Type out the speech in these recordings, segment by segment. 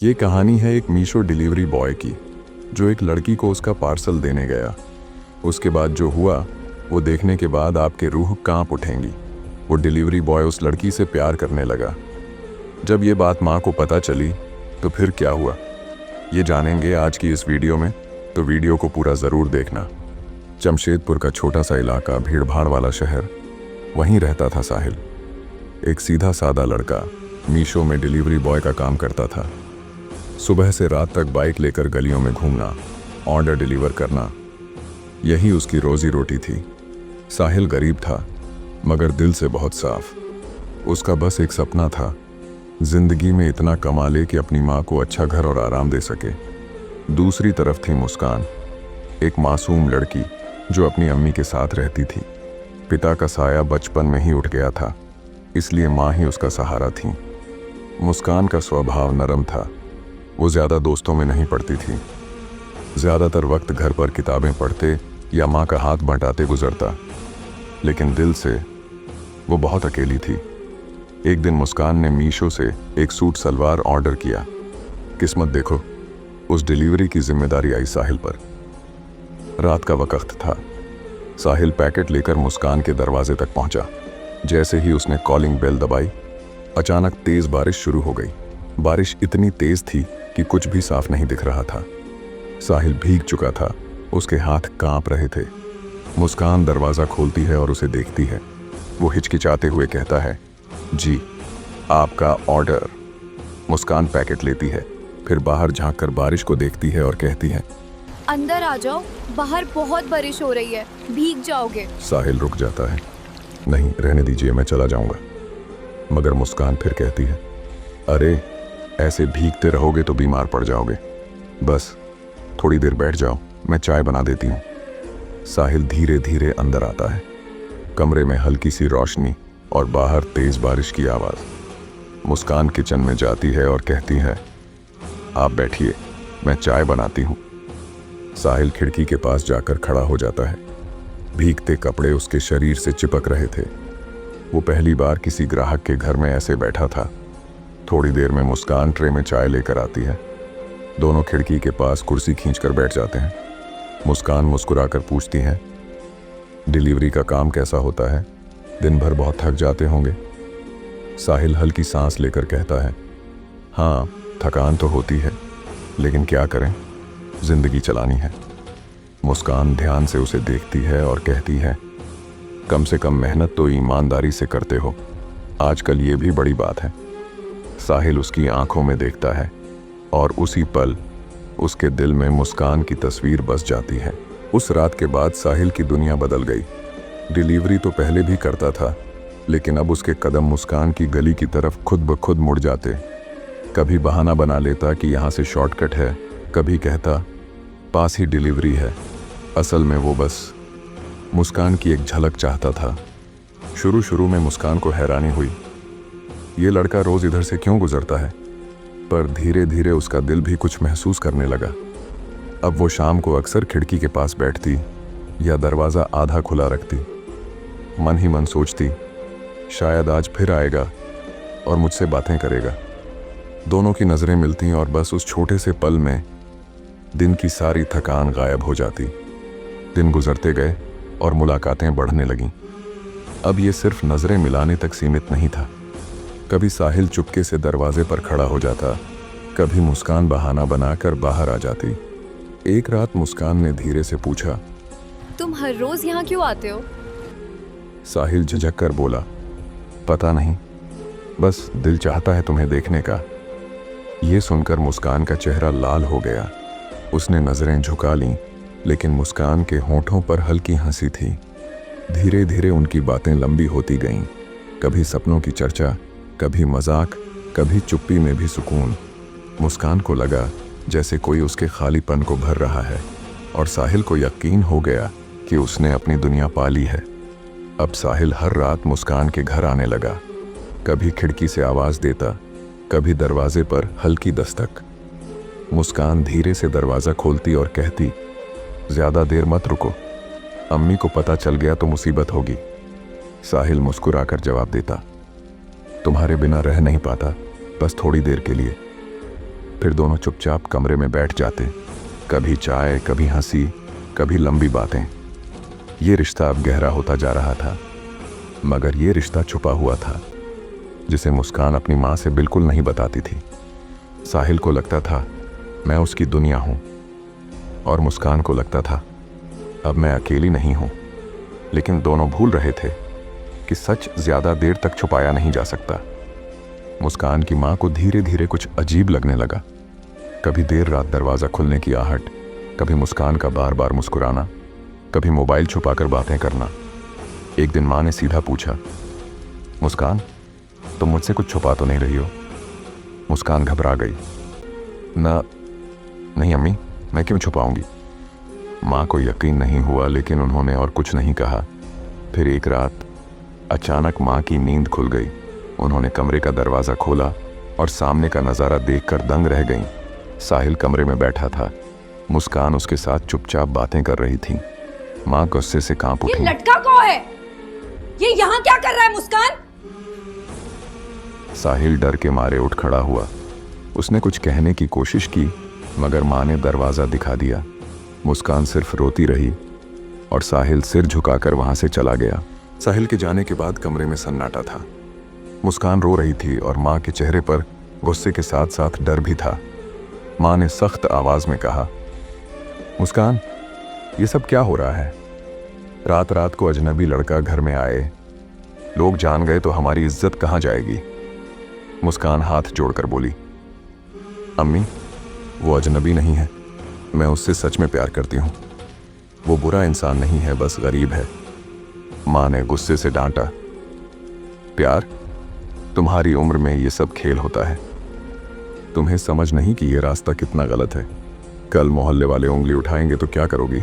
ये कहानी है एक मीशो डिलीवरी बॉय की, जो एक लड़की को उसका पार्सल देने गया। उसके बाद जो हुआ वो देखने के बाद आपके रूह कांप उठेंगी। वो डिलीवरी बॉय उस लड़की से प्यार करने लगा। जब ये बात माँ को पता चली तो फिर क्या हुआ, ये जानेंगे आज की इस वीडियो में, तो वीडियो को पूरा ज़रूर देखना। जमशेदपुर का छोटा सा इलाका, भीड़ भाड़ वाला शहर, वहीं रहता था साहिल। एक सीधा सादा लड़का मीशो में डिलीवरी बॉय का काम करता था। सुबह से रात तक बाइक लेकर गलियों में घूमना, ऑर्डर डिलीवर करना, यही उसकी रोजी रोटी थी। साहिल गरीब था मगर दिल से बहुत साफ। उसका बस एक सपना था, जिंदगी में इतना कमा ले कि अपनी माँ को अच्छा घर और आराम दे सके। दूसरी तरफ थी मुस्कान, एक मासूम लड़की जो अपनी अम्मी के साथ रहती थी। पिता का साया बचपन में ही उठ गया था, इसलिए माँ ही उसका सहारा थी। मुस्कान का स्वभाव नरम था, वो ज़्यादा दोस्तों में नहीं पड़ती थी। ज़्यादातर वक्त घर पर किताबें पढ़ते या माँ का हाथ बंटाते गुजरता, लेकिन दिल से वो बहुत अकेली थी। एक दिन मुस्कान ने मीशो से एक सूट सलवार ऑर्डर किया। किस्मत देखो, उस डिलीवरी की जिम्मेदारी आई साहिल पर। रात का वक्त था। साहिल पैकेट लेकर मुस्कान के दरवाजे तक पहुंचा। जैसे ही उसने कॉलिंग बेल दबाई, अचानक तेज़ बारिश शुरू हो गई। बारिश इतनी तेज़ थी कि कुछ भी साफ नहीं दिख रहा था। साहिल भीग चुका था, उसके हाथ कांप रहे थे। मुस्कान दरवाज़ा खोलती है और उसे देखती है। वो हिचकिचाते हुए कहता है, जी आपका ऑर्डर। मुस्कान पैकेट लेती है, फिर बाहर झांककर बारिश को देखती है और कहती है, अंदर आ जाओ, बाहर बहुत बारिश हो रही है, भीग जाओगे। साहिल रुक जाता है, नहीं रहने दीजिए, मैं चला जाऊंगा। मगर मुस्कान फिर कहती है, अरे ऐसे भीगते रहोगे तो बीमार पड़ जाओगे, बस थोड़ी देर बैठ जाओ, मैं चाय बना देती हूँ। साहिल धीरे धीरे अंदर आता है। कमरे में हल्की सी रोशनी और बाहर तेज बारिश की आवाज़। मुस्कान किचन में जाती है और कहती है, आप बैठिए, मैं चाय बनाती हूँ। साहिल खिड़की के पास जाकर खड़ा हो जाता है। भीगते कपड़े उसके शरीर से चिपक रहे थे। वो पहली बार किसी ग्राहक के घर में ऐसे बैठा था। थोड़ी देर में मुस्कान ट्रे में चाय लेकर आती है। दोनों खिड़की के पास कुर्सी खींचकर बैठ जाते हैं। मुस्कान मुस्कुराकर पूछती है, डिलीवरी का काम कैसा होता है? दिन भर बहुत थक जाते होंगे। साहिल हल्की सांस लेकर कहता है, हाँ थकान तो होती है, लेकिन क्या करें, जिंदगी चलानी है। मुस्कान ध्यान से उसे देखती है और कहती है, कम से कम मेहनत तो ईमानदारी से करते हो, आजकल ये भी बड़ी बात है। साहिल उसकी आंखों में देखता है और उसी पल उसके दिल में मुस्कान की तस्वीर बस जाती है। उस रात के बाद साहिल की दुनिया बदल गई। डिलीवरी तो पहले भी करता था, लेकिन अब उसके कदम मुस्कान की गली की तरफ खुद ब खुद मुड़ जाते। कभी बहाना बना लेता कि यहाँ से शॉर्टकट है, कभी कहता पास ही डिलीवरी है। असल में वो बस मुस्कान की एक झलक चाहता था। शुरू में मुस्कान को हैरानी हुई, ये लड़का रोज इधर से क्यों गुजरता है, पर धीरे धीरे उसका दिल भी कुछ महसूस करने लगा। अब वो शाम को अक्सर खिड़की के पास बैठती या दरवाज़ा आधा खुला रखती। मन ही मन सोचती, शायद आज फिर आएगा और मुझसे बातें करेगा। दोनों की नज़रें मिलती और बस उस छोटे से पल में दिन की सारी थकान गायब हो जाती। दिन गुजरते गए और मुलाकातें बढ़ने लगीं। अब ये सिर्फ नज़रें मिलाने तक सीमित नहीं था। कभी साहिल चुपके से दरवाजे पर खड़ा हो जाता, कभी मुस्कान बहाना बनाकर बाहर आ जाती। एक रात मुस्कान ने धीरे से पूछा, तुम हर रोज यहाँ क्यों आते हो? साहिल झिझक कर बोला, पता नहीं, बस दिल चाहता है तुम्हें देखने का। ये सुनकर मुस्कान का चेहरा लाल हो गया। उसने नज़रें झुका लीं, लेकिन मुस्कान के होंठों पर हल्की हंसी थी। धीरे धीरे उनकी बातें लंबी होती गईं। कभी सपनों की चर्चा, कभी मजाक, कभी चुप्पी में भी सुकून। मुस्कान को लगा जैसे कोई उसके खालीपन को भर रहा है, और साहिल को यकीन हो गया कि उसने अपनी दुनिया पा ली है। अब साहिल हर रात मुस्कान के घर आने लगा। कभी खिड़की से आवाज़ देता, कभी दरवाजे पर हल्की दस्तक। मुस्कान धीरे से दरवाज़ा खोलती और कहती, ज़्यादा देर मत रुको, अम्मी को पता चल गया तो मुसीबत होगी। साहिल मुस्कुराकर जवाब देता, तुम्हारे बिना रह नहीं पाता, बस थोड़ी देर के लिए। फिर दोनों चुपचाप कमरे में बैठ जाते। कभी चाय, कभी हंसी, कभी लंबी बातें। ये रिश्ता अब गहरा होता जा रहा था, मगर ये रिश्ता छुपा हुआ था, जिसे मुस्कान अपनी माँ से बिल्कुल नहीं बताती थी। साहिल को लगता था मैं उसकी दुनिया हूँ, और मुस्कान को लगता था अब मैं अकेली नहीं हूँ। लेकिन दोनों भूल रहे थे कि सच ज़्यादा देर तक छुपाया नहीं जा सकता। मुस्कान की माँ को धीरे धीरे कुछ अजीब लगने लगा। कभी देर रात दरवाज़ा खुलने की आहट, कभी मुस्कान का बार बार मुस्कुराना, कभी मोबाइल छुपाकर बातें करना। एक दिन माँ ने सीधा पूछा, मुस्कान, तुम मुझसे कुछ छुपा तो नहीं रही हो? मुस्कान घबरा गई। नहीं अम्मी, मैं क्यों छुपाऊंगी? माँ को यकीन नहीं हुआ, लेकिन उन्होंने और कुछ नहीं कहा। फिर एक रात अचानक माँ की नींद खुल गई। उन्होंने कमरे का दरवाज़ा खोला और सामने का नज़ारा देखकर दंग रह गईं। साहिल कमरे में बैठा था। मुस्कान उसके साथ चुपचाप बातें कर रही थी। माँ गुस्से से कांप ये उठी। लड़का कौन है? ये यहाँ क्या कर रहा है मुस्कान? साहिल डर के मारे उठ खड़ा हुआ। उसने कुछ कहने की कोशिश की, मगर माँ ने दरवाज़ा दिखा दिया। मुस्कान सिर्फ रोती रही और साहिल सिर झुकाकर वहाँ से चला गया। साहिल के जाने के बाद कमरे में सन्नाटा था। मुस्कान रो रही थी और माँ के चेहरे पर गुस्से के साथ साथ डर भी था। माँ ने सख्त आवाज़ में कहा, मुस्कान, ये सब क्या हो रहा है? रात रात को अजनबी लड़का घर में आए, लोग जान गए तो हमारी इज्जत कहाँ जाएगी? मुस्कान हाथ जोड़कर बोली, अम्मी, वो अजनबी नहीं है, मैं उससे सच में प्यार करती हूँ। वो बुरा इंसान नहीं है, बस गरीब है। माँ ने गुस्से से डांटा, प्यार? तुम्हारी उम्र में ये सब खेल होता है। तुम्हें समझ नहीं कि ये रास्ता कितना गलत है। कल मोहल्ले वाले उंगली उठाएंगे तो क्या करोगी?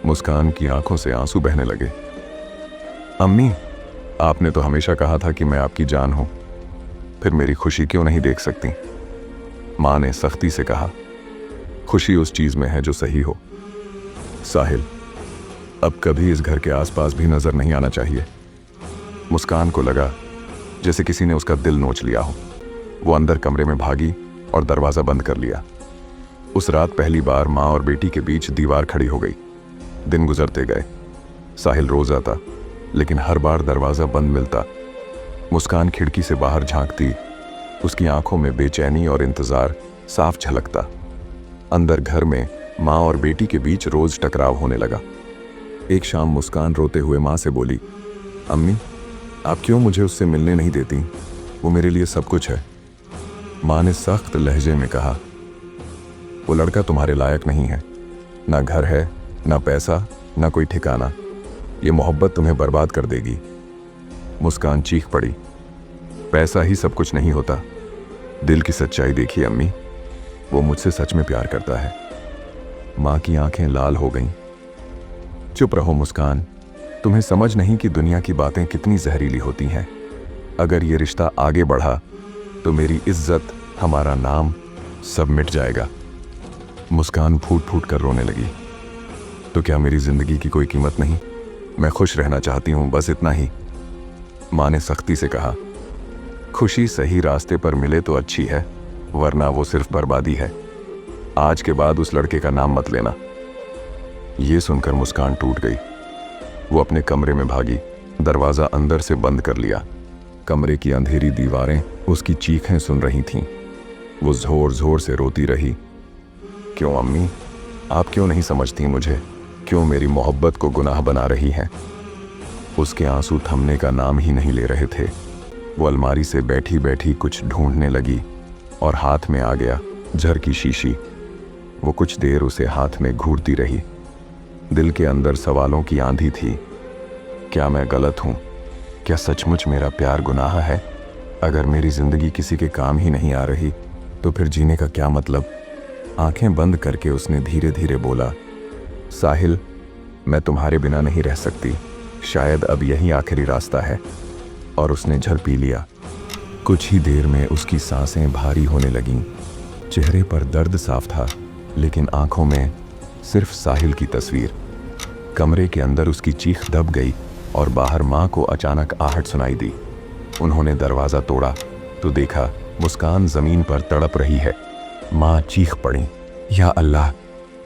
मुस्कान की आंखों से आंसू बहने लगे। अम्मी, आपने तो हमेशा कहा था कि मैं आपकी जान हूं, फिर मेरी खुशी क्यों नहीं देख सकती? माँ ने सख्ती से कहा, खुशी उस चीज में है जो सही हो। साहिल अब कभी इस घर के आसपास भी नजर नहीं आना चाहिए। मुस्कान को लगा जैसे किसी ने उसका दिल नोच लिया हो। वो अंदर कमरे में भागी और दरवाजा बंद कर लिया। उस रात पहली बार माँ और बेटी के बीच दीवार खड़ी हो गई। दिन गुजरते गए। साहिल रोज आता, लेकिन हर बार दरवाजा बंद मिलता। मुस्कान खिड़की से बाहर झांकती, उसकी आंखों में बेचैनी और इंतजार साफ झलकता। अंदर घर में माँ और बेटी के बीच रोज टकराव होने लगा। एक शाम मुस्कान रोते हुए माँ से बोली, अम्मी, आप क्यों मुझे उससे मिलने नहीं देती? वो मेरे लिए सब कुछ है। माँ ने सख्त लहजे में कहा, वो लड़का तुम्हारे लायक नहीं है। ना घर है, ना पैसा, ना कोई ठिकाना। ये मोहब्बत तुम्हें बर्बाद कर देगी। मुस्कान चीख पड़ी, पैसा ही सब कुछ नहीं होता। दिल की सच्चाई देखिए अम्मी, वो मुझसे सच में प्यार करता है। माँ की आंखें लाल हो गईं। चुप रहो मुस्कान, तुम्हें समझ नहीं कि दुनिया की बातें कितनी जहरीली होती हैं। अगर ये रिश्ता आगे बढ़ा तो मेरी इज्जत, हमारा नाम सब मिट जाएगा। मुस्कान फूट फूट कर रोने लगी। तो क्या मेरी जिंदगी की कोई कीमत नहीं? मैं खुश रहना चाहती हूँ, बस इतना ही। माँ ने सख्ती से कहा, खुशी सही रास्ते पर मिले तो अच्छी है, वरना वो सिर्फ बर्बादी है। आज के बाद उस लड़के का नाम मत लेना। ये सुनकर मुस्कान टूट गई। वो अपने कमरे में भागी, दरवाजा अंदर से बंद कर लिया। कमरे की अंधेरी दीवारें उसकी चीखें सुन रही थीं। वो जोर जोर से रोती रही, क्यों अम्मी, आप क्यों नहीं समझती मुझे? क्यों मेरी मोहब्बत को गुनाह बना रही हैं? उसके आंसू थमने का नाम ही नहीं ले रहे थे। वो अलमारी से बैठी बैठी कुछ ढूंढने लगी और हाथ में आ गया जर की शीशी। वो कुछ देर उसे हाथ में घूरती रही। दिल के अंदर सवालों की आंधी थी। क्या मैं गलत हूँ? क्या सचमुच मेरा प्यार गुनाह है? अगर मेरी जिंदगी किसी के काम ही नहीं आ रही तो फिर जीने का क्या मतलब? आंखें बंद करके उसने धीरे धीरे बोला, साहिल, मैं तुम्हारे बिना नहीं रह सकती। शायद अब यही आखिरी रास्ता है। और उसने झल पी लिया। कुछ ही देर में उसकी सांसें भारी होने लगीं। चेहरे पर दर्द साफ था, लेकिन आंखों में सिर्फ साहिल की तस्वीर। कमरे के अंदर उसकी चीख दब गई और बाहर माँ को अचानक आहट सुनाई दी। उन्होंने दरवाज़ा तोड़ा तो देखा मुस्कान ज़मीन पर तड़प रही है। माँ चीख पड़ी, या अल्लाह,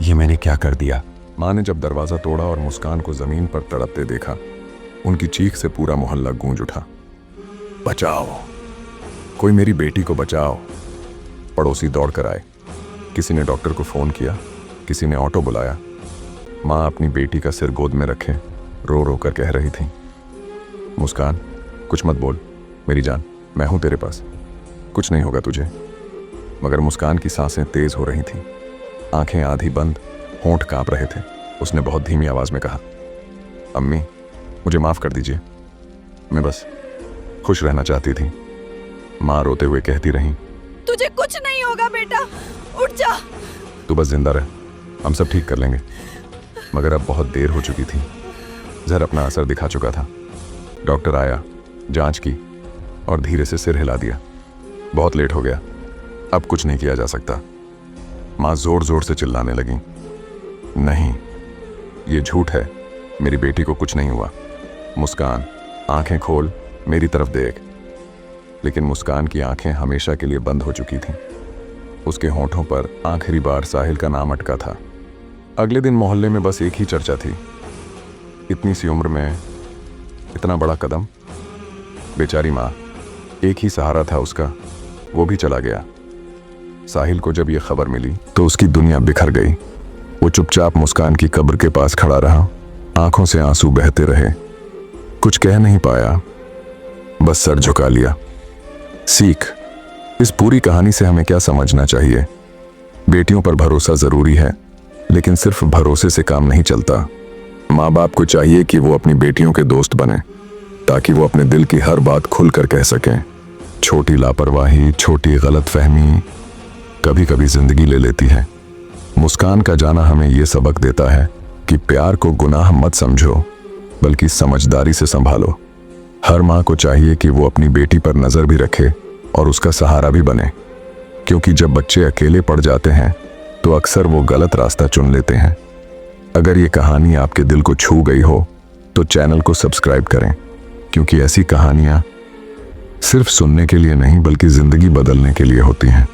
ये मैंने क्या कर दिया। माँ ने जब दरवाज़ा तोड़ा और मुस्कान को ज़मीन पर तड़पते देखा, उनकी चीख से पूरा मोहल्ला गूंज उठा। बचाओ, कोई मेरी बेटी को बचाओ। पड़ोसी दौड़ कर आए। किसी ने डॉक्टर को फ़ोन किया, किसी ने ऑटो बुलाया। माँ अपनी बेटी का सिर गोद में रखे रो रो कर कह रही थी, मुस्कान कुछ मत बोल मेरी जान, मैं हूँ तेरे पास, कुछ नहीं होगा तुझे। मगर मुस्कान की सांसें तेज हो रही थीं, आंखें आधी बंद, होंठ कांप रहे थे। उसने बहुत धीमी आवाज में कहा, अम्मी मुझे माफ कर दीजिए, मैं बस खुश रहना चाहती थी। माँ रोते हुए कहती रही, तुझे कुछ नहीं होगा बेटा, उठ जा। तू बस जिंदा रह, हम सब ठीक कर लेंगे। मगर अब बहुत देर हो चुकी थी, जहर अपना असर दिखा चुका था। डॉक्टर आया, जांच की और धीरे से सिर हिला दिया। बहुत लेट हो गया, अब कुछ नहीं किया जा सकता। माँ जोर जोर से चिल्लाने लगी, नहीं ये झूठ है, मेरी बेटी को कुछ नहीं हुआ। मुस्कान आंखें खोल, मेरी तरफ देख। लेकिन मुस्कान की आंखें हमेशा के लिए बंद हो चुकी थीं। उसके होंठों पर आखिरी बार साहिल का नाम अटका था। अगले दिन मोहल्ले में बस एक ही चर्चा थी, इतनी सी उम्र में इतना बड़ा कदम। बेचारी माँ, एक ही सहारा था उसका, वो भी चला गया। साहिल को जब ये खबर मिली तो उसकी दुनिया बिखर गई। वो चुपचाप मुस्कान की कब्र के पास खड़ा रहा, आंखों से आंसू बहते रहे। कुछ कह नहीं पाया, बस सर झुका लिया। सीख, इस पूरी कहानी से हमें क्या समझना चाहिए? बेटियों पर भरोसा जरूरी है, लेकिन सिर्फ भरोसे से काम नहीं चलता। माँ बाप को चाहिए कि वो अपनी बेटियों के दोस्त बने, ताकि वो अपने दिल की हर बात खुलकर कह सकें। छोटी लापरवाही, छोटी गलतफहमी कभी कभी जिंदगी ले लेती है। मुस्कान का जाना हमें ये सबक देता है कि प्यार को गुनाह मत समझो, बल्कि समझदारी से संभालो। हर माँ को चाहिए कि वो अपनी बेटी पर नजर भी रखे और उसका सहारा भी बने, क्योंकि जब बच्चे अकेले पड़ जाते हैं तो अक्सर वो गलत रास्ता चुन लेते हैं। अगर ये कहानी आपके दिल को छू गई हो तो चैनल को सब्सक्राइब करें, क्योंकि ऐसी कहानियां सिर्फ सुनने के लिए नहीं बल्कि जिंदगी बदलने के लिए होती हैं।